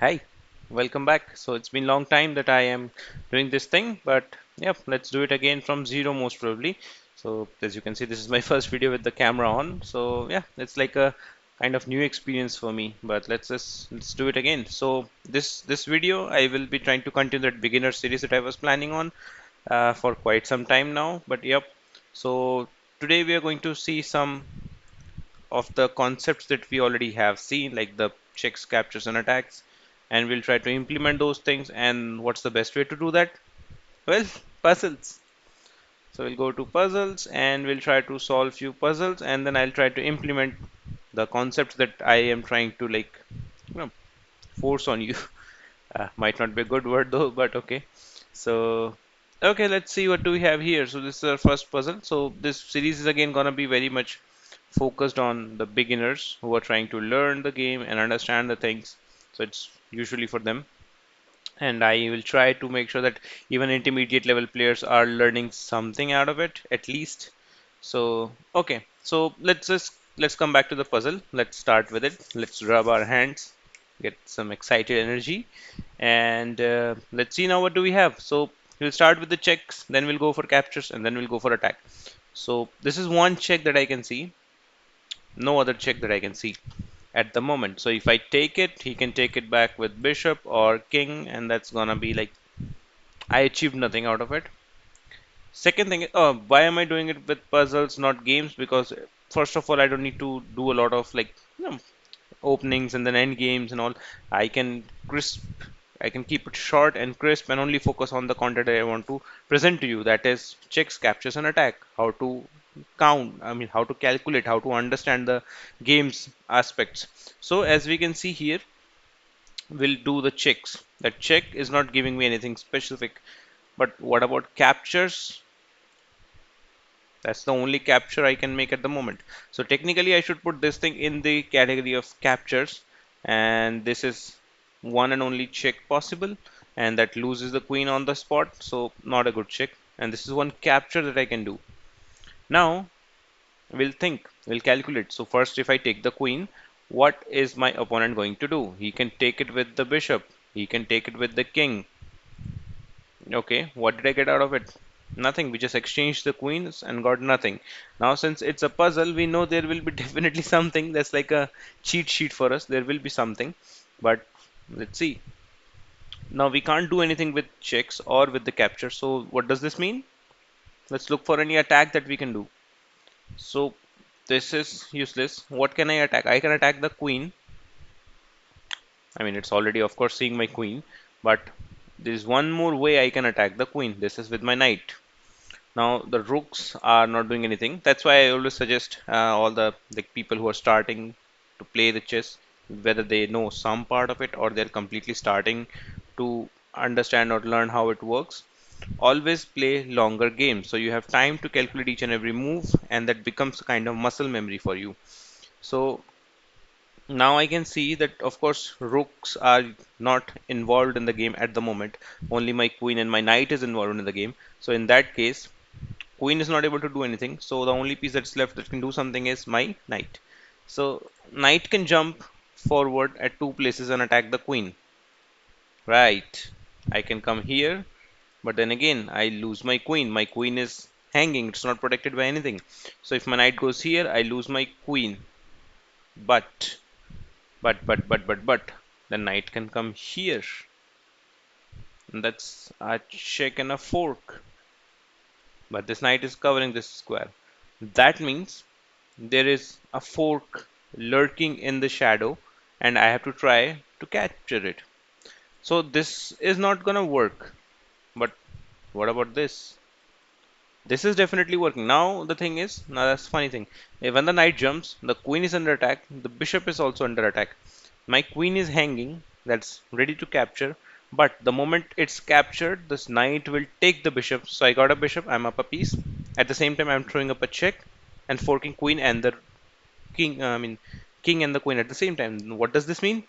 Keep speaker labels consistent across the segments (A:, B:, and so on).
A: Hi, welcome back. So it's been long time that I am doing this thing, but yep, let's do it again from zero most probably. So as you can see, this is my first video with the camera on. So yeah, it's like a kind of new experience for me. But let's do it again. So this video I will be trying to continue that beginner series that I was planning on for quite some time now. But yep, so today we are going to see some of the concepts that we already have seen, like the checks, captures, and attacks, and we'll try to implement those things. And what's the best way to do that? Well, puzzles. So we'll go to puzzles and we'll try to solve few puzzles, and then I'll try to implement the concepts that I am trying to you know, force on you. Might not be a good word though, but okay. So, okay, let's see what do we have here. So this is our first puzzle. So this series is again gonna be very much focused on the beginners who are trying to learn the game and understand the things. So it's usually for them. And I will try to make sure that even intermediate level players are learning something out of it at least. So, okay. So let's come back to the puzzle. Let's start with it. Let's rub our hands, get some excited energy, and let's see now what do we have. So we'll start with the checks, then we'll go for captures, and then we'll go for attack. So this is one check that I can see, no other check that I can see at the moment. So if I take it, he can take it back with bishop or king, and that's gonna be like I achieved nothing out of it. Second thing, why am I doing it with puzzles, not games? Because first of all, I don't need to do a lot of openings and then end games and all. I can crisp, I can keep it short and crisp and only focus on the content that I want to present to you. That is checks, captures, and attack. How to count, I mean, how to calculate, how to understand the game's aspects. So as we can see here, we'll do the checks. That check is not giving me anything specific. But what about captures? That's the only capture I can make at the moment. So technically I should put this thing in the category of captures, and this is one and only check possible, and that loses the queen on the spot, so not a good check. And this is one capture that I can do. Now we'll calculate. So first, if I take the queen, what is my opponent going to do? He can take it with the bishop, he can take it with the king. Okay, what did I get out of it? Nothing. We just exchanged the queens and got nothing. Now, since it's a puzzle, we know there will be definitely something that's like a cheat sheet for us. There will be something, but let's see. Now, we can't do anything with checks or with the capture. So, what does this mean? Let's look for any attack that we can do. So, this is useless. What can I attack? I can attack the queen. I mean, it's already, of course, seeing my queen, but there is one more way I can attack the queen. This is with my knight. Now the rooks are not doing anything. That's why I always suggest all the people who are starting to play the chess, whether they know some part of it or they're completely starting to understand or learn how it works. Always play longer games so you have time to calculate each and every move, and that becomes a kind of muscle memory for you. So now I can see that of course rooks are not involved in the game at the moment. Only my queen and my knight is involved in the game. So in that case, queen is not able to do anything, so the only piece that's left that can do something is my knight. So knight can jump forward at two places and attack the queen. Right. I can come here, but then again I lose my queen. My queen is hanging, it's not protected by anything. So if my knight goes here, I lose my queen. But but the knight can come here. And that's a check and a fork. But this knight is covering this square. That means there is a fork lurking in the shadow, and I have to try to capture it. So this is not gonna work. But what about this? This is definitely working. Now the thing is, now that's the funny thing. When the knight jumps, the queen is under attack, the bishop is also under attack. My queen is hanging, that's ready to capture. But the moment it's captured, this knight will take the bishop. So I got a bishop, I'm up a piece. At the same time, I'm throwing up a check and forking queen and the king and the queen at the same time. What does this mean?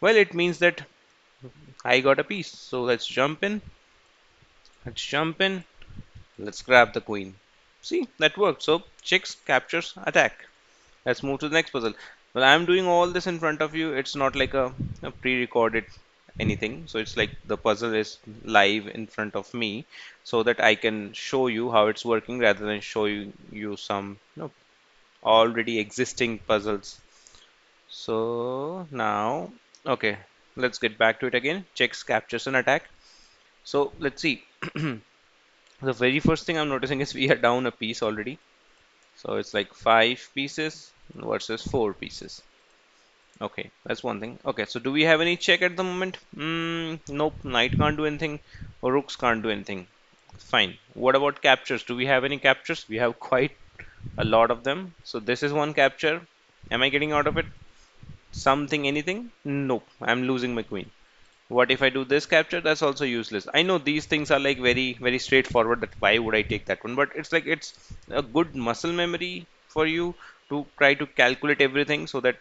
A: Well, it means that I got a piece. So let's jump in. Let's jump in. Let's grab the queen. See, that worked. So checks, captures, attack. Let's move to the next puzzle. Well, I'm doing all this in front of you. It's not like a pre-recorded anything. So it's like the puzzle is live in front of me, so that I can show you how it's working rather than show you some already existing puzzles. So now, okay, let's get back to it again. Checks, captures, and attack. So let's see. The very first thing I'm noticing is we are down a piece already. So it's like 5 pieces versus 4 pieces. Okay, that's one thing. Okay, so do we have any check at the moment? Nope, knight can't do anything, or rooks can't do anything. Fine. What about captures? Do we have any captures? We have quite a lot of them. So this is one capture. Am I getting out of it? Something, anything? Nope, I'm losing my queen. What if I do this capture? That's also useless. I know these things are like very straightforward, that why would I take that one, but it's like it's a good muscle memory for you to try to calculate everything, so that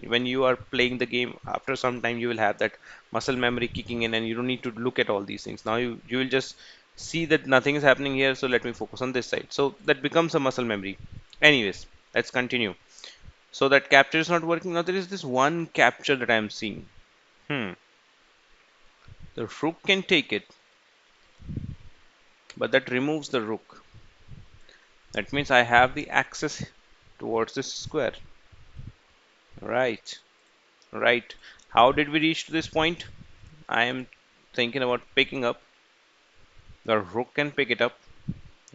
A: when you are playing the game after some time you will have that muscle memory kicking in and you don't need to look at all these things. Now you will just see that nothing is happening here, so let me focus on this side. So that becomes a muscle memory. Anyways, let's continue. So that capture is not working. Now there is this one capture that I am seeing. Hmm. The rook can take it, but that removes the rook. That means I have the access towards this square. Right, right. How did we reach to this point? I am thinking about picking up. The rook can pick it up,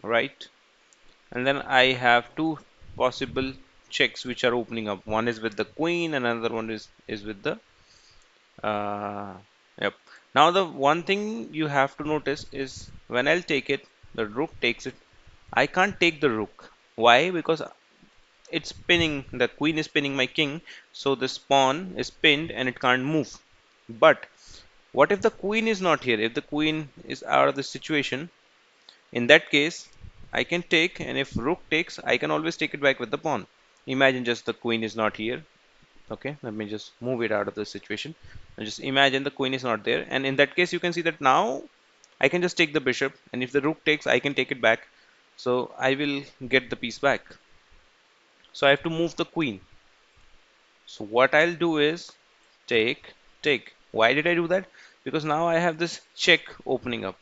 A: right? And then I have two possible checks which are opening up. One is with the queen, and another one is with the uh, yep. Now the one thing you have to notice is when I'll take it, the rook takes it. I can't take the rook. Why? Because it's pinning, the queen is pinning my king, so this pawn is pinned and it can't move. But what if the queen is not here? If the queen is out of the situation, in that case, I can take, and if rook takes, I can always take it back with the pawn. Imagine just the queen is not here. Okay, let me just move it out of the situation. And just imagine the queen is not there. And in that case, you can see that now I can just take the bishop. And if the rook takes, I can take it back. So I will get the piece back. So I have to move the queen. So what I'll do is take, take. Why did I do that? Because now I have this check opening up.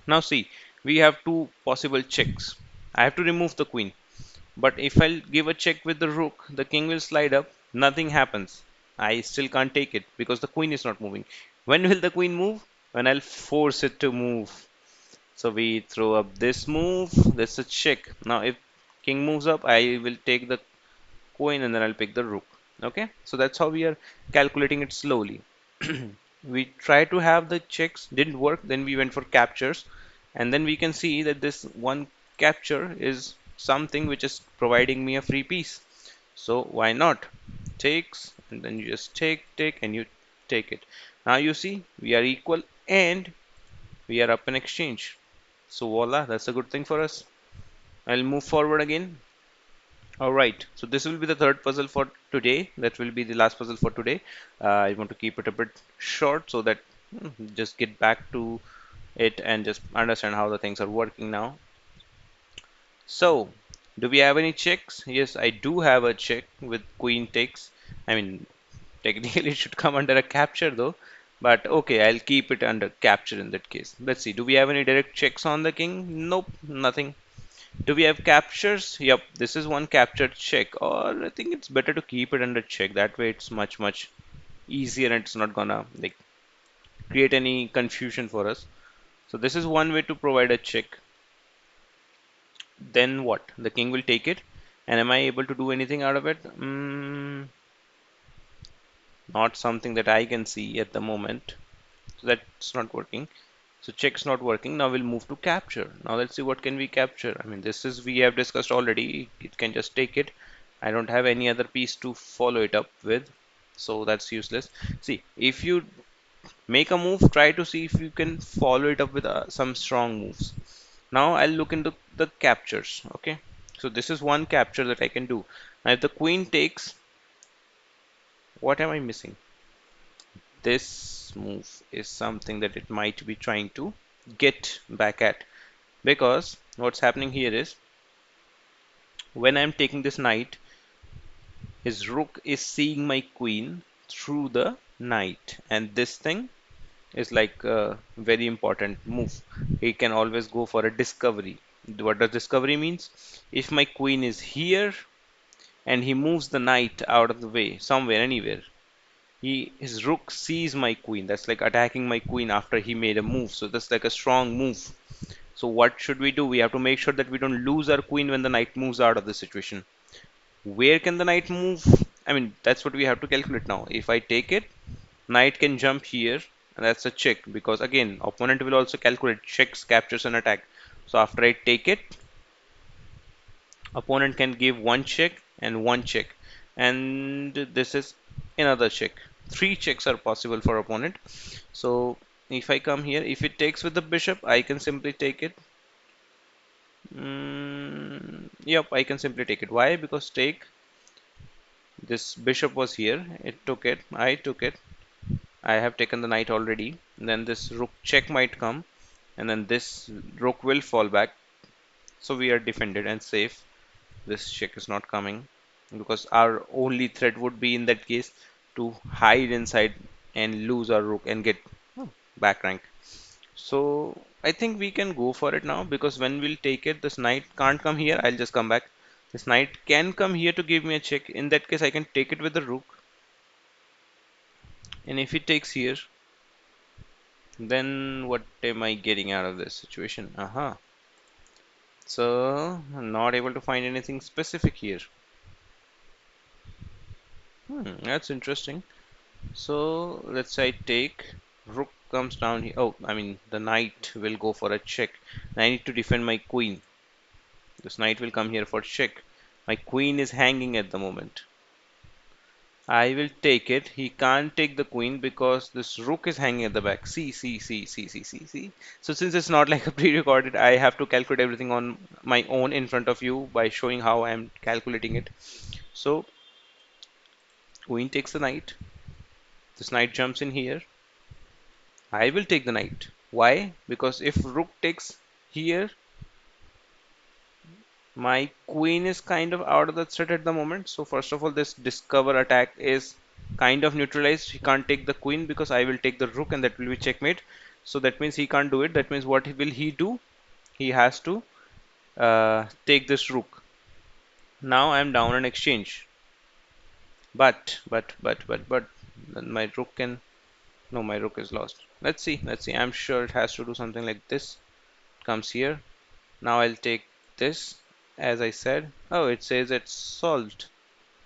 A: Now see, we have two possible checks. I have to remove the queen. But if I'll give a check with the rook, the king will slide up, nothing happens. I still can't take it because the queen is not moving. When will the queen move? When I'll force it to move. So we throw up this move, that's a check. Now if king moves up, I will take the queen and then I'll pick the rook. Okay, so that's how we are calculating it slowly. We try to have the checks, didn't work, then we went for captures, and then we can see that this one capture is something which is providing me a free piece. So why not? Takes, and then you just take, and you take it. Now you see we are equal and we are up in exchange. So voila, that's a good thing for us. I'll move forward again. Alright, so this will be the third puzzle for today. That will be the last puzzle for today. I want to keep it a bit short so that just get back to it and just understand how the things are working now. So, do we have any checks? Yes, I do have a check with queen takes. I mean, technically it should come under a capture though. But okay, I'll keep it under capture in that case. Let's see, do we have any direct checks on the king? Nope, nothing. Do we have captures? Yep, this is one captured check. Or I think it's better to keep it under check. That way it's much easier and it's not gonna like create any confusion for us. So this is one way to provide a check. Then what? The king will take it. And am I able to do anything out of it? Not something that I can see at the moment. So that's not working. So check's not working. Now we'll move to capture. Now let's see what can we capture. I mean, this is we have discussed already. It can just take it. I don't have any other piece to follow it up with. So that's useless. See, if you make a move, try to see if you can follow it up with some strong moves. Now I'll look into the captures. Okay. So this is one capture that I can do. Now if the queen takes, what am I missing? This move is something that it might be trying to get back at, because what's happening here is when I'm taking this knight, his rook is seeing my queen through the knight, and this thing is like a very important move. He can always go for a discovery. What does discovery means? If my queen is here and he moves the knight out of the way, somewhere, anywhere, his rook sees my queen. That's like attacking my queen after he made a move. So that's like a strong move. So what should we do? We have to make sure that we don't lose our queen when the knight moves out of the situation. Where can the knight move? I mean, that's what we have to calculate now. If I take it, knight can jump here, and that's a check because again, opponent will also calculate checks, captures, and attack. So after I take it, opponent can give one check, and this is another check. Three checks are possible for opponent. So if I come here, if it takes with the bishop, I can simply take it. Yep, I can simply take it. Why? Because take this bishop was here. It took it. I took it. I have taken the knight already. Then this rook check might come, and then this rook will fall back. So we are defended and safe. This check is not coming because our only threat would be in that case to hide inside and lose our rook and get back rank. So I think we can go for it now because when we'll take it, this knight can't come here. I'll just come back. This knight can come here to give me a check. In that case, I can take it with the rook. And if it takes here, then what am I getting out of this situation? Aha. So I'm not able to find anything specific here. That's interesting. So let's say I take rook comes down here. Oh, I mean the knight will go for a check. I need to defend my queen. This knight will come here for check. My queen is hanging at the moment. I will take it. He can't take the queen because this rook is hanging at the back. See, see, see, see, see, see, see. So since it's not like a pre-recorded, I have to calculate everything on my own in front of you by showing how I am calculating it. So queen takes the knight. This knight jumps in here. I will take the knight. Why? Because if rook takes here, my queen is kind of out of the threat at the moment. So first of all, this discover attack is kind of neutralized. He can't take the queen because I will take the rook and that will be checkmate. So that means he can't do it. That means what will he do? He has to take this rook. Now I am down an exchange. But then my rook can, no, my rook is lost. Let's see. Let's see. I'm sure it has to do something like this. Comes here. Now I'll take this. As I said, oh, it says it's solved.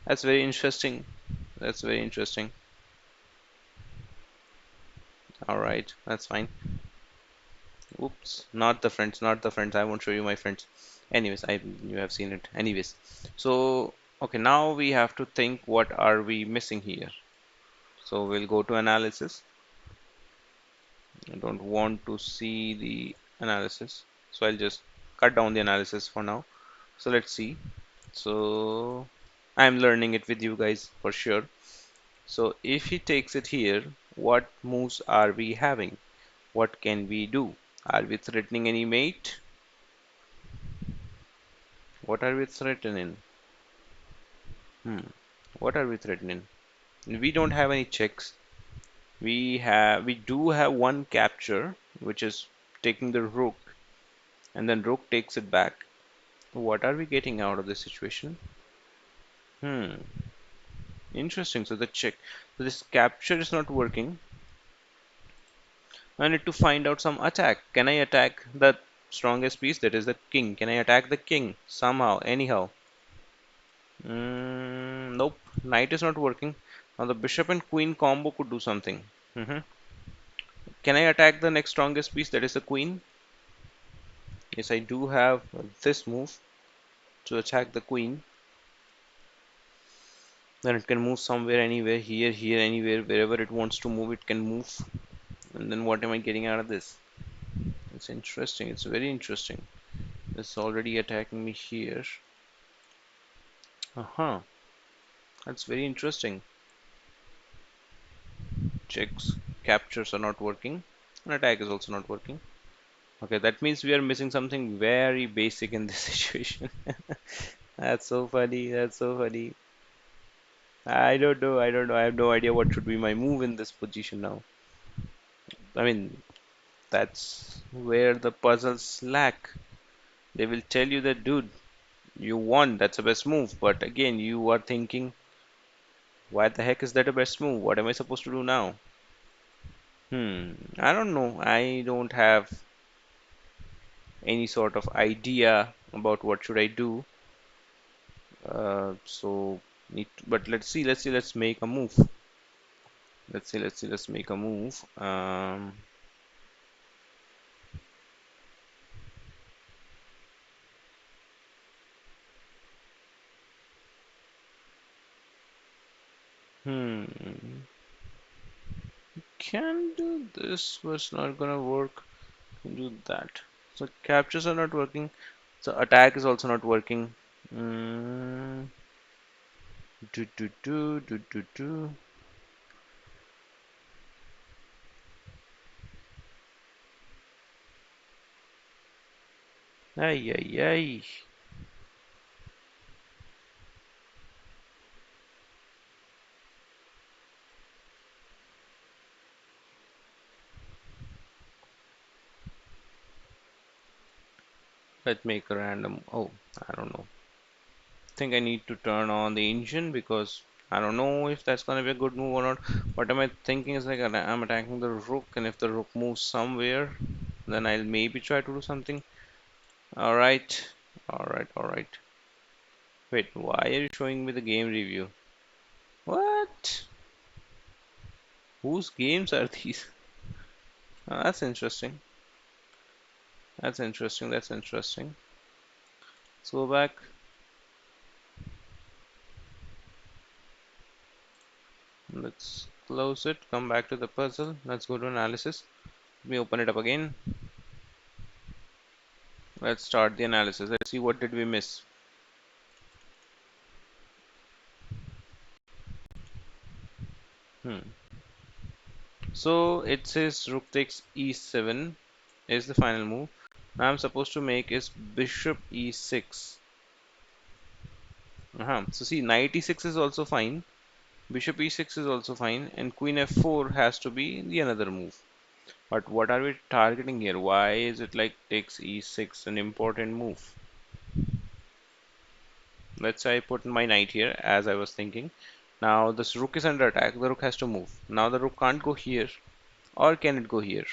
A: That's very interesting. That's very interesting. All right, that's fine. Oops, not the friends, not the friends. I won't show you my friends. Anyways, I you have seen it. Anyways, so okay, now we have to think what are we missing here. So we'll go to analysis. I don't want to see the analysis, so I'll just cut down the analysis for now. So let's see. So I'm learning it with you guys for sure. So if he takes it here, what moves are we having? What can we do? Are we threatening any mate? What are we threatening? Hmm. What are we threatening? We don't have any checks. We do have one capture, which is taking the rook, and then rook takes it back. What are we getting out of this situation? Hmm. Interesting. So the check. So this capture is not working. I need to find out some attack. Can I attack the strongest piece? That is the king. Can I attack the king somehow, anyhow? Nope. Knight is not working. Now the bishop and queen combo could do something. Mhm. Can I attack the next strongest piece? That is the queen. Yes, I do have this move to attack the queen. Then it can move somewhere, anywhere, here, here, anywhere, wherever it wants to move, it can move. And then what am I getting out of this? It's interesting. It's very interesting. It's already attacking me here. Uh-huh. That's very interesting. Checks, captures are not working. And attack is also not working. Okay, that means we are missing something very basic in this situation. That's so funny. That's so funny. I don't know. I don't know. I have no idea what should be my move in this position now. I mean, that's where the puzzles lack. They will tell you that, dude, you won. That's the best move. But again, you are thinking, why the heck is that a best move? What am I supposed to do now? I don't know. I don't have any sort of idea about what should I do. So but let's make a move. Let's make a move. Hmm, can do this, but it's not gonna work. Can do that. So captures are not working. So attack is also not working. Mm, do. Ay, ay, ay. Let's make a random. Oh, I don't know. Think I need to turn on the engine because I don't know if that's gonna be a good move or not. What am I thinking is like I'm attacking the rook, and if the rook moves somewhere, then I'll maybe try to do something. All right, all right. Wait, why are you showing me the game review? What? Whose games are these? That's interesting. That's interesting. That's interesting. Let's go back. Let's close it. Come back to the puzzle. Let's go to analysis. Let me open it up again. Let's start the analysis. Let's see what did we miss. Hmm. So it says rook takes e7 is the final move. Now I'm supposed to make is bishop e6. So see, knight e6 is also fine. Bishop e6 is also fine, and queen f4 has to be the another move. But what are we targeting here? Why is it like takes e6 an important move? Let's say I put my knight here as I was thinking. Now this rook is under attack. The rook has to move. Now the rook can't go here, or can it go here?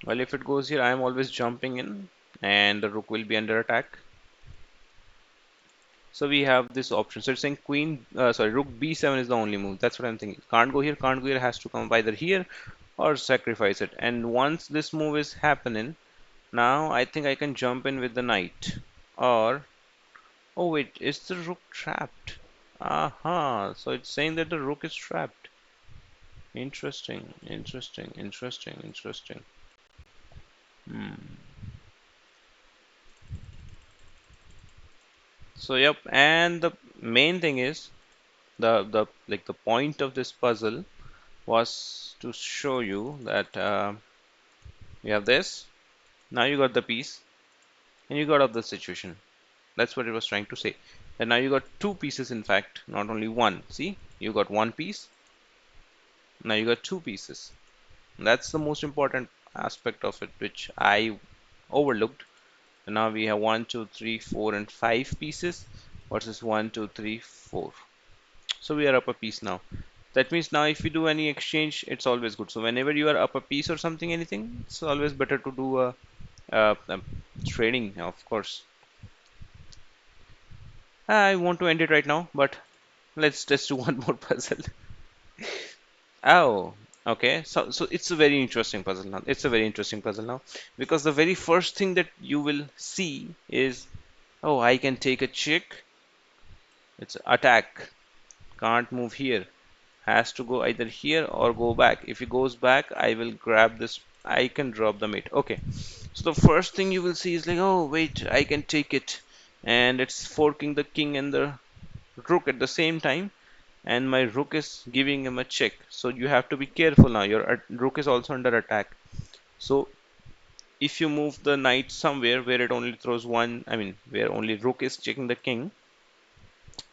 A: Well, if it goes here, I am always jumping in, and the rook will be under attack. So we have this option. So it's saying rook b7 is the only move. That's what I'm thinking. Can't go here, can't go here, has to come either here or sacrifice it. And once this move is happening, now I think I can jump in with the knight. Or, oh wait, is the rook trapped? Aha, so it's saying that the rook is trapped. Interesting, interesting, interesting, interesting. Hmm. So yep, and the main thing is the point of this puzzle was to show you that you have this. Now you got the piece, and you got out the situation. That's what it was trying to say. And now you got two pieces, in fact, not only one. See, you got one piece. Now you got two pieces. That's the most important aspect of it, which I overlooked. And now we have one, two, three, four, and five pieces versus one, two, three, four. So we are up a piece now. That means now if we do any exchange, it's always good. So whenever you are up a piece or something, anything, it's always better to do a trading, of course. I want to end it right now, but let's just do one more puzzle. Oh, okay. So it's a very interesting puzzle now. It's a very interesting puzzle now because the very first thing that you will see is, oh, I can take a chick. It's attack. Can't move here. Has to go either here or go back. If he goes back, I will grab this. I can drop the mate. Okay. So the first thing you will see is like, oh, wait, I can take it. And it's forking the king and the rook at the same time. And my rook is giving him a check. So you have to be careful now. Your rook is also under attack. So if you move the knight somewhere where it only throws one, I mean, where only rook is checking the king,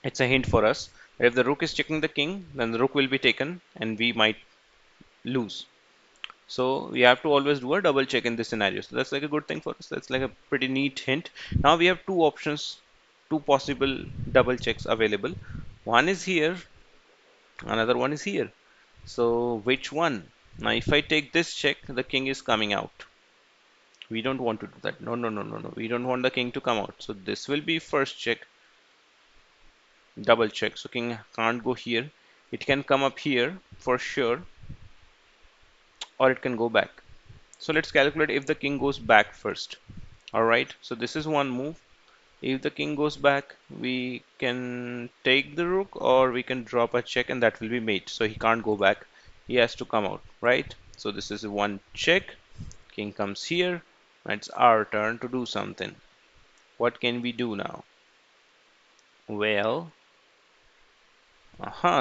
A: It's a hint for us that if the rook is checking the king, then the rook will be taken and we might lose. So we have to always do a double check in this scenario. So that's like a good thing for us. That's like a pretty neat hint. Now we have two options, two possible double checks available. One is here, another one is here. So which one? Now if I take this check, the king is coming out. We don't want to do that. No, no, no, no, no. We don't want the king to come out. So this will be first check, double check. So king can't go here. It can come up here for sure, or it can go back. So let's calculate if the king goes back first. Alright, so this is one move. If the king goes back, we can take the rook or we can drop a check and that will be mate. So he can't go back. He has to come out, right? So this is one check. King comes here. It's our turn to do something. What can we do now? Well,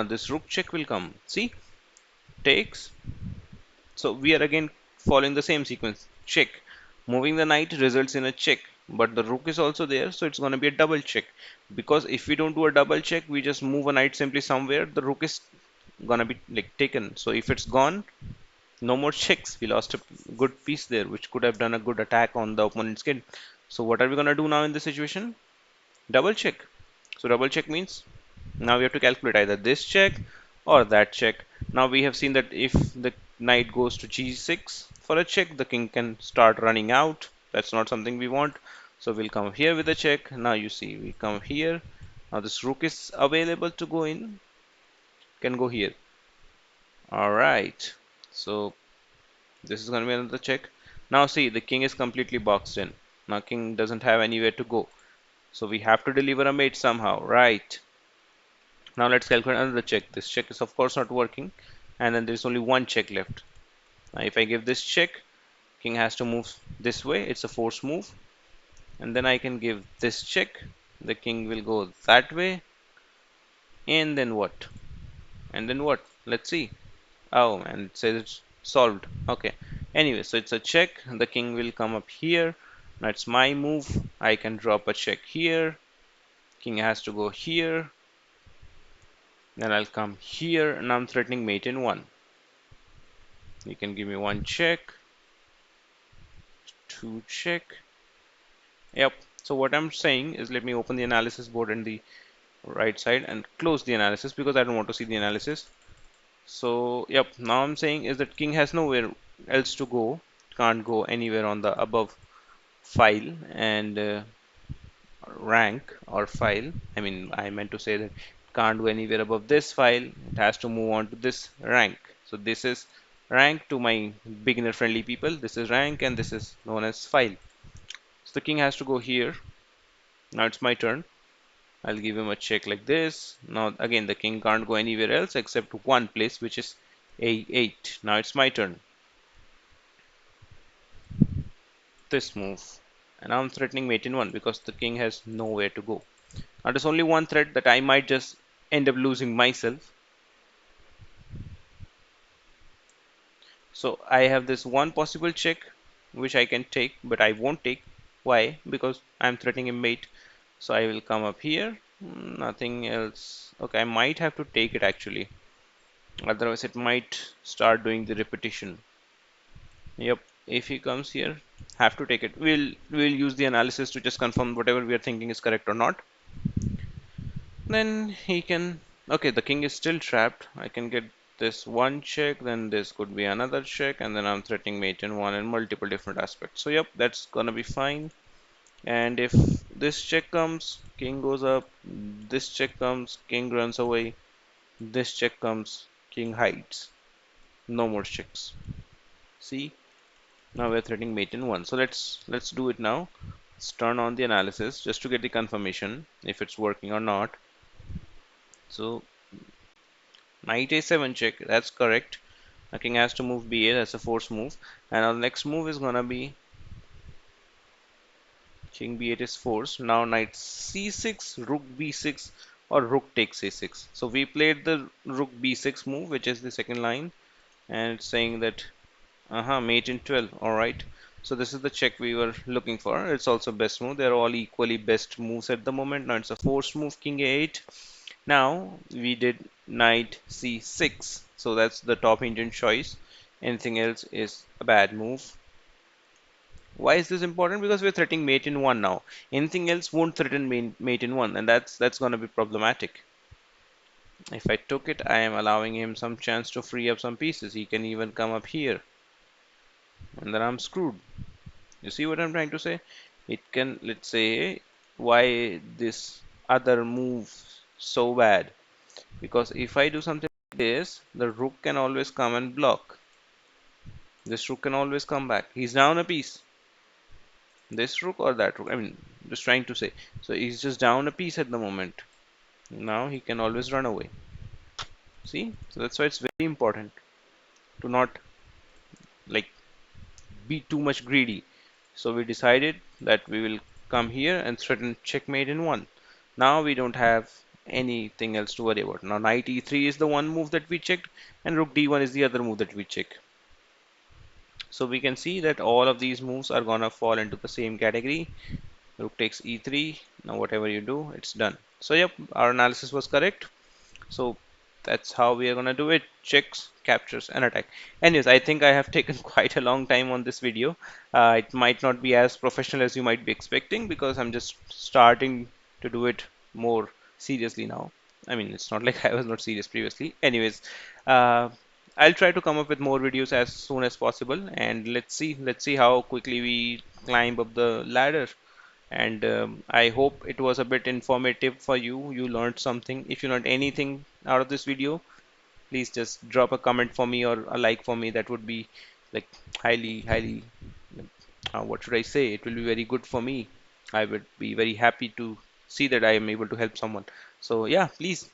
A: this rook check will come. See, takes. So we are again following the same sequence. Check. Moving the knight results in a check, but the rook is also there, so it's going to be a double check. Because if we don't do a double check, we just move a knight simply somewhere, the rook is going to be like taken. So if it's gone, no more checks. We lost a good piece there, which could have done a good attack on the opponent's kid. So what are we going to do now in this situation? Double check. So double check means now we have to calculate either this check or that check. Now we have seen that if the knight goes to g6 for a check, the king can start running out. That's not something we want. So we'll come here with a check. Now you see we come here. Now this rook is available to go in. Can go here. Alright. So this is going to be another check. Now see the king is completely boxed in. Now king doesn't have anywhere to go. So we have to deliver a mate somehow, right? Now let's calculate another check. This check is of course not working, and then there's only one check left. Now if I give this check, king has to move this way. It's a force move, and then I can give this check. The king will go that way, and then what? And then what? Let's see. Oh, and it says it's solved. Okay. Anyway, so it's a check. The king will come up here. Now it's my move. I can drop a check here. King has to go here. Then I'll come here and I'm threatening mate in 1. You can give me 1 check, 2 check. Yep. So what I'm saying is let me open the analysis board in the right side and close the analysis because I don't want to see the analysis. So yep, now I'm saying is that king has nowhere else to go, can't go anywhere on the above file and rank or file. I mean, I meant to say that can't go anywhere above this file. It has to move on to this rank. So this is rank to my beginner friendly people. This is rank and this is known as file. So the king has to go here. Now it's my turn. I'll give him a check like this. Now again the king can't go anywhere else except one place, which is a8. Now it's my turn. This move. And now I'm threatening mate in 1 because the king has nowhere to go. Now there's only one threat that I might just end up losing myself. So I have this one possible check which I can take, but I won't take. Why? Because I'm threatening a mate. So I will come up here. Nothing else. Okay, I might have to take it actually. Otherwise it might start doing the repetition. Yep, if he comes here, have to take it. We'll use the analysis to just confirm whatever we are thinking is correct or not. Then he can, okay, the king is still trapped. I can get this one check, then this could be another check, and then I'm threatening mate in 1 in multiple different aspects. So yep, that's gonna be fine. And if this check comes, king goes up, this check comes, king runs away, this check comes, king hides. No more checks. See, now we're threatening mate in 1. So let's do it now. Let's turn on the analysis just to get the confirmation if it's working or not. So knight a7 check, that's correct. The king has to move b8, that's a force move. And our next move is gonna be king b8 is forced. Now knight c6, rook b6, or rook takes a6. So we played the rook b6 move, which is the second line, and it's saying that mate in 12. Alright. So this is the check we were looking for. It's also best move. They're all equally best moves at the moment. Now it's a forced move, king a8. Now we did knight c6, so that's the top Indian choice. Anything else is a bad move. Why is this important? Because we're threatening mate in one now. Anything else won't threaten mate in one, and that's going to be problematic. If I took it, I am allowing him some chance to free up some pieces. He can even come up here, and then I'm screwed. You see what I'm trying to say? It can, let's say, why this other move so bad? Because if I do something like this, the rook can always come and block. This rook can always come back. He's down a piece. This rook or that rook. I mean, just trying to say. So he's just down a piece at the moment. Now he can always run away. See? So that's why it's very important to not like be too much greedy. So we decided that we will come here and threaten checkmate in one. Now we don't have anything else to worry about. Now knight e3 is the one move that we checked, and rook d1 is the other move that we check. So we can see that all of these moves are gonna fall into the same category. Rook takes e3. Now whatever you do, it's done. So yep, our analysis was correct. So that's how we are gonna do it. Checks, captures, and attack. Anyways, I think I have taken quite a long time on this video. It might not be as professional as you might be expecting because I'm just starting to do it more seriously now. I mean, it's not like I was not serious previously. Anyways, uh, I'll try to come up with more videos as soon as possible, and let's see how quickly we climb up the ladder. And I hope it was a bit informative for you. You learned something. If you learned anything out of this video, please just drop a comment for me or a like for me. That would be like highly, what should I say? It will be very good for me. I would be very happy to see that I am able to help someone. So yeah, please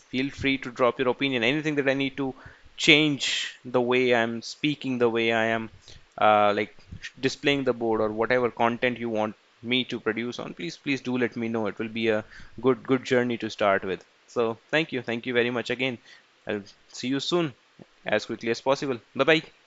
A: feel free to drop your opinion. Anything that I need to change the way I'm speaking, the way I am like displaying the board, or whatever content you want me to produce on, please do let me know. It will be a good journey to start with. So thank you very much again. I'll see you soon as quickly as possible. Bye bye.